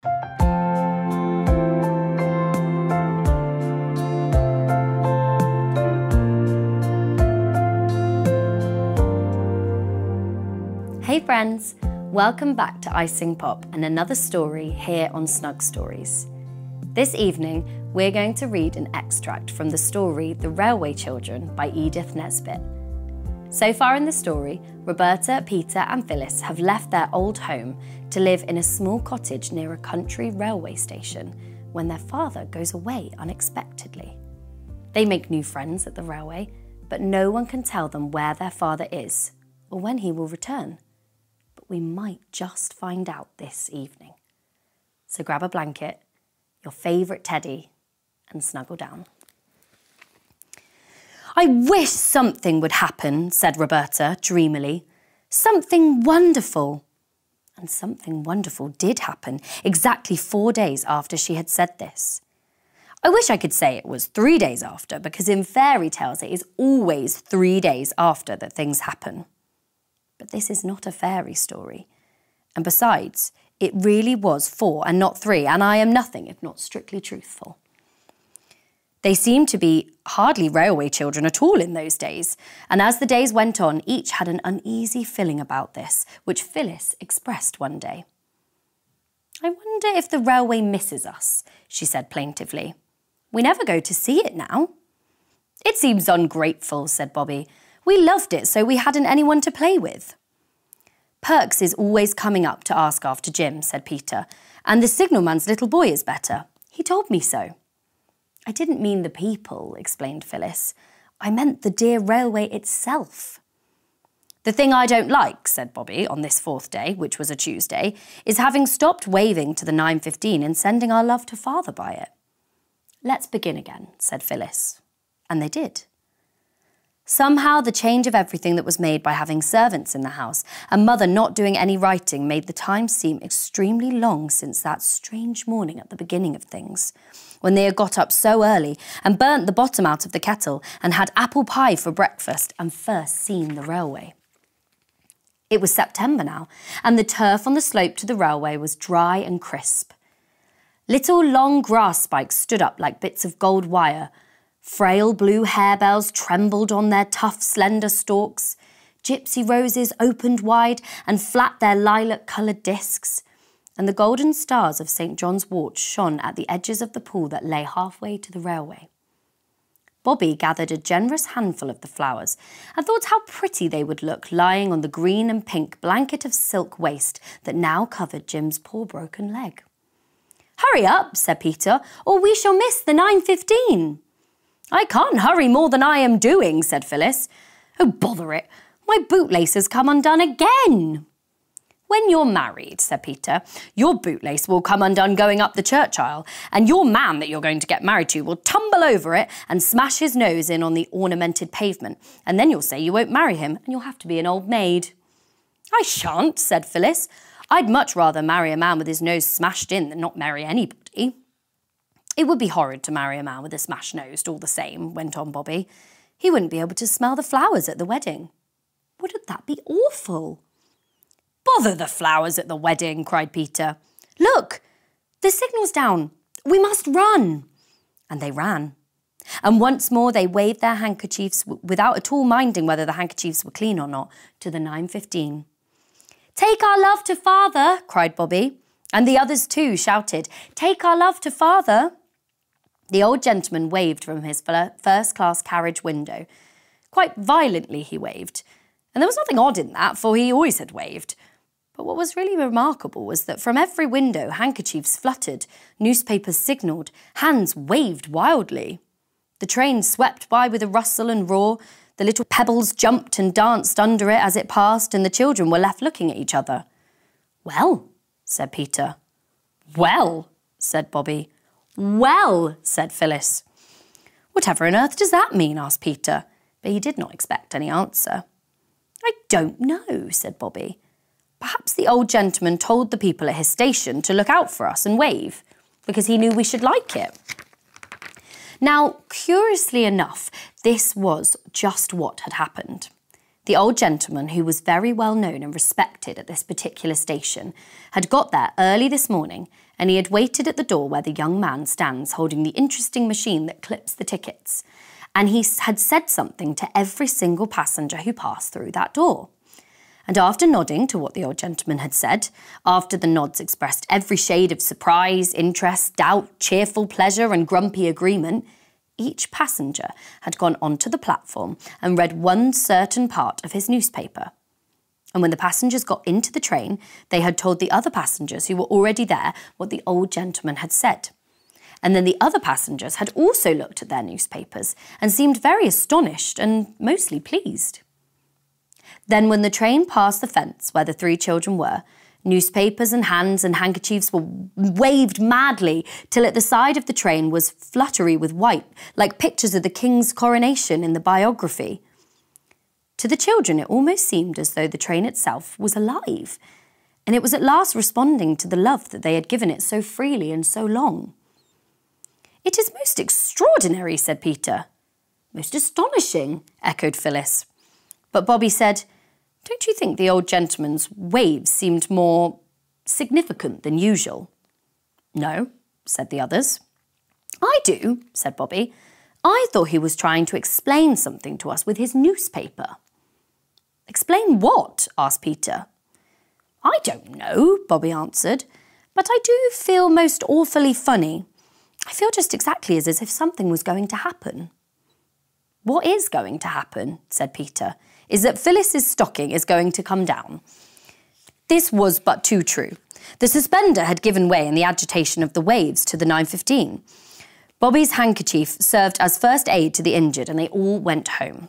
Hey friends, welcome back to iSingPOP and another story here on Snug Stories. This evening, we're going to read an extract from the story The Railway Children by Edith Nesbit. So far in the story, Roberta, Peter and Phyllis have left their old home to live in a small cottage near a country railway station when their father goes away unexpectedly. They make new friends at the railway, but no one can tell them where their father is or when he will return. But we might just find out this evening. So grab a blanket, your favourite teddy, and snuggle down. "I wish something would happen," said Roberta dreamily. "Something wonderful." And something wonderful did happen exactly 4 days after she had said this. I wish I could say it was 3 days after, because in fairy tales it is always 3 days after that things happen. But this is not a fairy story. And besides, it really was 4 and not 3, and I am nothing if not strictly truthful. They seemed to be hardly railway children at all in those days, and as the days went on, each had an uneasy feeling about this, which Phyllis expressed one day. "I wonder if the railway misses us," she said plaintively. "We never go to see it now." "It seems ungrateful," said Bobby. "We loved it, so we hadn't anyone to play with." "Perks is always coming up to ask after Jim," said Peter, "and the signalman's little boy is better. He told me so." "I didn't mean the people," explained Phyllis. "I meant the dear railway itself." "The thing I don't like," said Bobby on this 4th day, which was a Tuesday, "is having stopped waving to the 9:15 and sending our love to father by it." "Let's begin again," said Phyllis. And they did. Somehow the change of everything that was made by having servants in the house and Mother not doing any writing made the time seem extremely long since that strange morning at the beginning of things, when they had got up so early and burnt the bottom out of the kettle and had apple pie for breakfast and first seen the railway. It was September now, and the turf on the slope to the railway was dry and crisp. Little long grass spikes stood up like bits of gold wire. Frail blue harebells trembled on their tough, slender stalks. Gypsy roses opened wide and flapped their lilac-coloured discs. And the golden stars of St. John's Wort shone at the edges of the pool that lay halfway to the railway. Bobby gathered a generous handful of the flowers and thought how pretty they would look lying on the green and pink blanket of silk waste that now covered Jim's poor broken leg. "Hurry up," said Peter, "or we shall miss the 9:15. "I can't hurry more than I am doing," said Phyllis. "Oh, bother it, my bootlace has come undone again." "When you're married," said Peter, "your bootlace will come undone going up the church aisle, and your man that you're going to get married to will tumble over it and smash his nose in on the ornamented pavement, and then you'll say you won't marry him and you'll have to be an old maid." "I shan't," said Phyllis. "I'd much rather marry a man with his nose smashed in than not marry anybody." "It would be horrid to marry a man with a smashed nose, all the same," went on Bobby. "He wouldn't be able to smell the flowers at the wedding." "Wouldn't that be awful?" "Bother the flowers at the wedding," cried Peter. "Look, the signal's down. We must run." And they ran. And once more they waved their handkerchiefs, without at all minding whether the handkerchiefs were clean or not, to the 9:15. "Take our love to father," cried Bobby. And the others too shouted, "Take our love to father." The old gentleman waved from his first-class carriage window. Quite violently he waved. And there was nothing odd in that, for he always had waved. But what was really remarkable was that from every window handkerchiefs fluttered, newspapers signalled, hands waved wildly. The train swept by with a rustle and roar, the little pebbles jumped and danced under it as it passed, and the children were left looking at each other. "Well," said Peter. "Well," said Bobby. "Well," said Phyllis. "Whatever on earth does that mean?" asked Peter, but he did not expect any answer. "I don't know," said Bobby. "Perhaps the old gentleman told the people at his station to look out for us and wave, because he knew we should like it." Now, curiously enough, this was just what had happened. The old gentleman, who was very well known and respected at this particular station, had got there early this morning and he had waited at the door where the young man stands holding the interesting machine that clips the tickets, and he had said something to every single passenger who passed through that door. And after nodding to what the old gentleman had said, after the nods expressed every shade of surprise, interest, doubt, cheerful pleasure and grumpy agreement, each passenger had gone onto the platform and read one certain part of his newspaper. And when the passengers got into the train, they had told the other passengers who were already there what the old gentleman had said. And then the other passengers had also looked at their newspapers and seemed very astonished and mostly pleased. Then when the train passed the fence where the three children were, newspapers and hands and handkerchiefs were waved madly till at the side of the train was fluttery with white, like pictures of the king's coronation in the biography. To the children, it almost seemed as though the train itself was alive, and it was at last responding to the love that they had given it so freely and so long. "It is most extraordinary," said Peter. "Most astonishing," echoed Phyllis. But Bobby said, "Don't you think the old gentleman's waves seemed more significant than usual?" "No," said the others. "I do," said Bobby. "I thought he was trying to explain something to us with his newspaper." "Explain what?" asked Peter. "I don't know," Bobby answered, "but I do feel most awfully funny. I feel just exactly as if something was going to happen." "What is going to happen," said Peter, "is that Phyllis's stocking is going to come down." This was but too true. The suspender had given way in the agitation of the waves to the 9:15. Bobby's handkerchief served as first aid to the injured, and they all went home.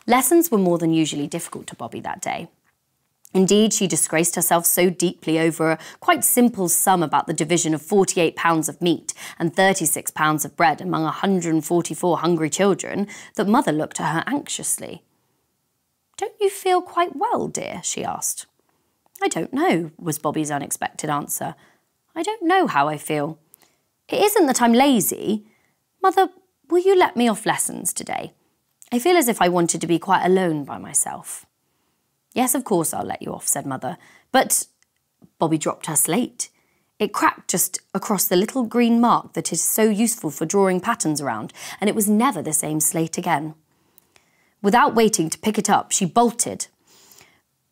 Lessons were more than usually difficult to Bobby that day. Indeed, she disgraced herself so deeply over a quite simple sum about the division of 48 pounds of meat and 36 pounds of bread among 144 hungry children that Mother looked at her anxiously. "Don't you feel quite well, dear?" she asked. "I don't know," was Bobby's unexpected answer. "I don't know how I feel. It isn't that I'm lazy. Mother, will you let me off lessons today? I feel as if I wanted to be quite alone by myself." "Yes, of course I'll let you off," said Mother. "But—" Bobby dropped her slate. It cracked just across the little green mark that is so useful for drawing patterns around, and it was never the same slate again. Without waiting to pick it up, she bolted.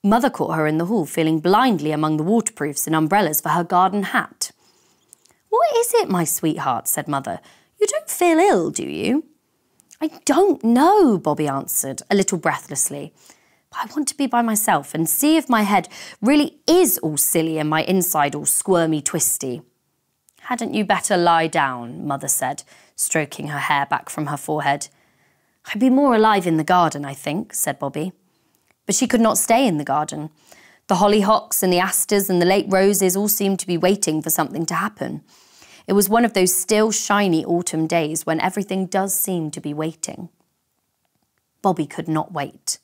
Mother caught her in the hall, feeling blindly among the waterproofs and umbrellas for her garden hat. "What is it, my sweetheart?" said Mother. "You don't feel ill, do you?" "I don't know," Bobby answered, a little breathlessly. "But I want to be by myself and see if my head really is all silly and my inside all squirmy twisty." "Hadn't you better lie down?" Mother said, stroking her hair back from her forehead. "I'd be more alive in the garden, I think," said Bobby. But she could not stay in the garden. The hollyhocks and the asters and the late roses all seemed to be waiting for something to happen. It was one of those still, shiny autumn days when everything does seem to be waiting. Bobby could not wait.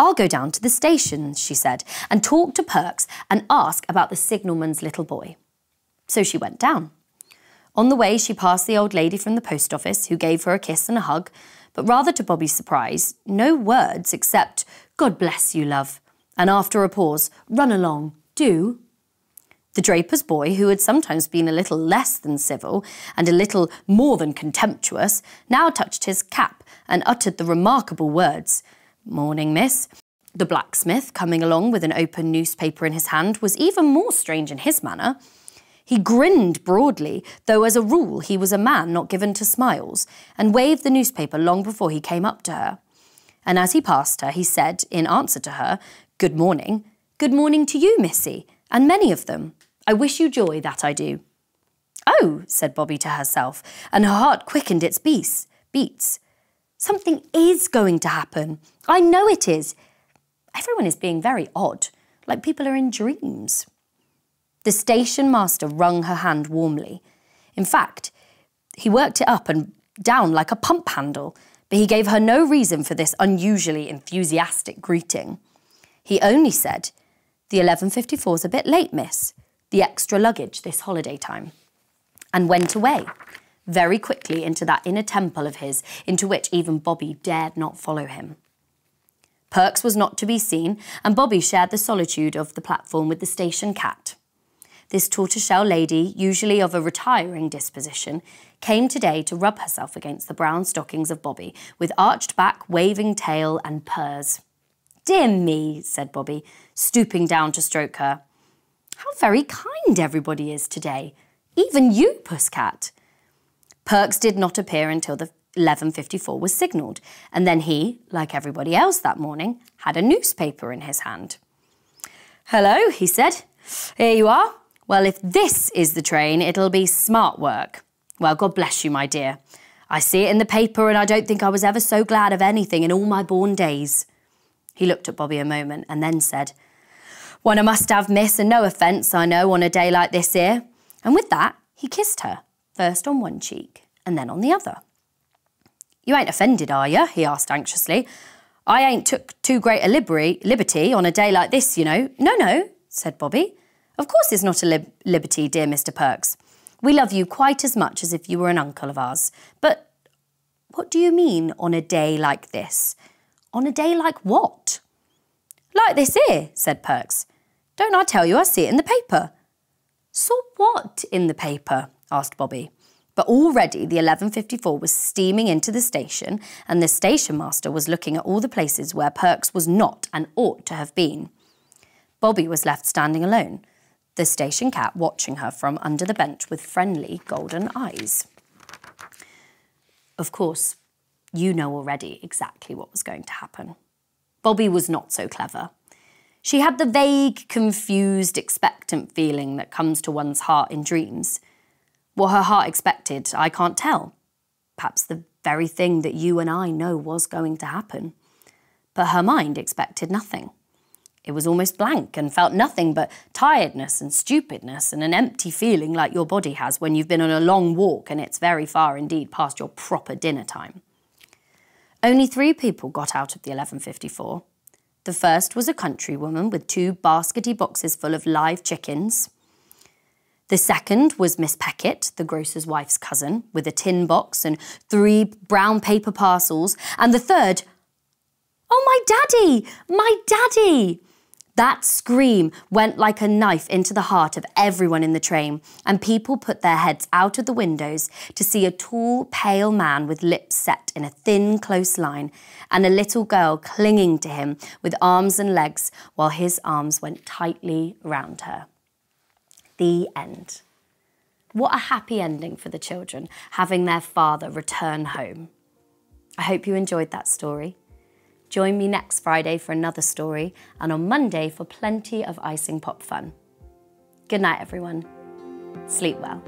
"I'll go down to the station," she said, "and talk to Perks and ask about the signalman's little boy." So she went down. On the way, she passed the old lady from the post office, who gave her a kiss and a hug, but rather to Bobby's surprise, no words except, "God bless you, love," and after a pause, "Run along, do." The draper's boy, who had sometimes been a little less than civil and a little more than contemptuous, now touched his cap and uttered the remarkable words, "Morning, miss." The blacksmith, coming along with an open newspaper in his hand, was even more strange in his manner. He grinned broadly, though as a rule he was a man not given to smiles, and waved the newspaper long before he came up to her. And as he passed her, he said, in answer to her, "Good morning. Good morning to you, missy, and many of them. I wish you joy, that I do." "Oh," said Bobby to herself, and her heart quickened its beats. "Something is going to happen. I know it is. Everyone is being very odd, like people are in dreams." The station master wrung her hand warmly. In fact, he worked it up and down like a pump handle, but he gave her no reason for this unusually enthusiastic greeting. He only said, "The 11:54's a bit late, miss. The extra luggage this holiday time," and went away, very quickly into that inner temple of his, into which even Bobby dared not follow him. Perks was not to be seen, and Bobby shared the solitude of the platform with the station cat. This tortoiseshell lady, usually of a retiring disposition, came today to rub herself against the brown stockings of Bobby, with arched back, waving tail and purrs. "Dear me," said Bobby, stooping down to stroke her. "How very kind everybody is today. Even you, Pusscat." Perks did not appear until the 11:54 was signalled, and then he, like everybody else that morning, had a newspaper in his hand. "Hello," he said. "Here you are. Well, if this is the train, it'll be smart work. Well, God bless you, my dear. I see it in the paper and I don't think I was ever so glad of anything in all my born days." He looked at Bobby a moment and then said, "One I must have, miss, and no offence, I know, on a day like this here." And with that, he kissed her, first on one cheek and then on the other. "You ain't offended, are you?" he asked anxiously. "I ain't took too great a liberty on a day like this, you know." No, said Bobby. "Of course it's not a liberty, dear Mr. Perks. We love you quite as much as if you were an uncle of ours. But what do you mean, on a day like this? On a day like what?" "Like this here," said Perks. "Don't I tell you I see it in the paper?" "Saw what in the paper?" asked Bobby. But already the 11:54 was steaming into the station and the station master was looking at all the places where Perks was not and ought to have been. Bobby was left standing alone, the station cat watching her from under the bench with friendly golden eyes. Of course, you know already exactly what was going to happen. Bobby was not so clever. She had the vague, confused, expectant feeling that comes to one's heart in dreams. What her heart expected, I can't tell. Perhaps the very thing that you and I know was going to happen. But her mind expected nothing. It was almost blank and felt nothing but tiredness and stupidness and an empty feeling like your body has when you've been on a long walk and it's very far indeed past your proper dinner time. Only 3 people got out of the 11:54. The first was a countrywoman with 2 baskety boxes full of live chickens. The second was Miss Peckett, the grocer's wife's cousin, with a tin box and 3 brown paper parcels. And the third, "Oh, my daddy! My daddy!" That scream went like a knife into the heart of everyone in the train, and people put their heads out of the windows to see a tall, pale man with lips set in a thin, close line, and a little girl clinging to him with arms and legs while his arms went tightly round her. The end. What a happy ending for the children, having their father return home. I hope you enjoyed that story. Join me next Friday for another story, and on Monday for plenty of iSingPOP fun. Good night, everyone. Sleep well.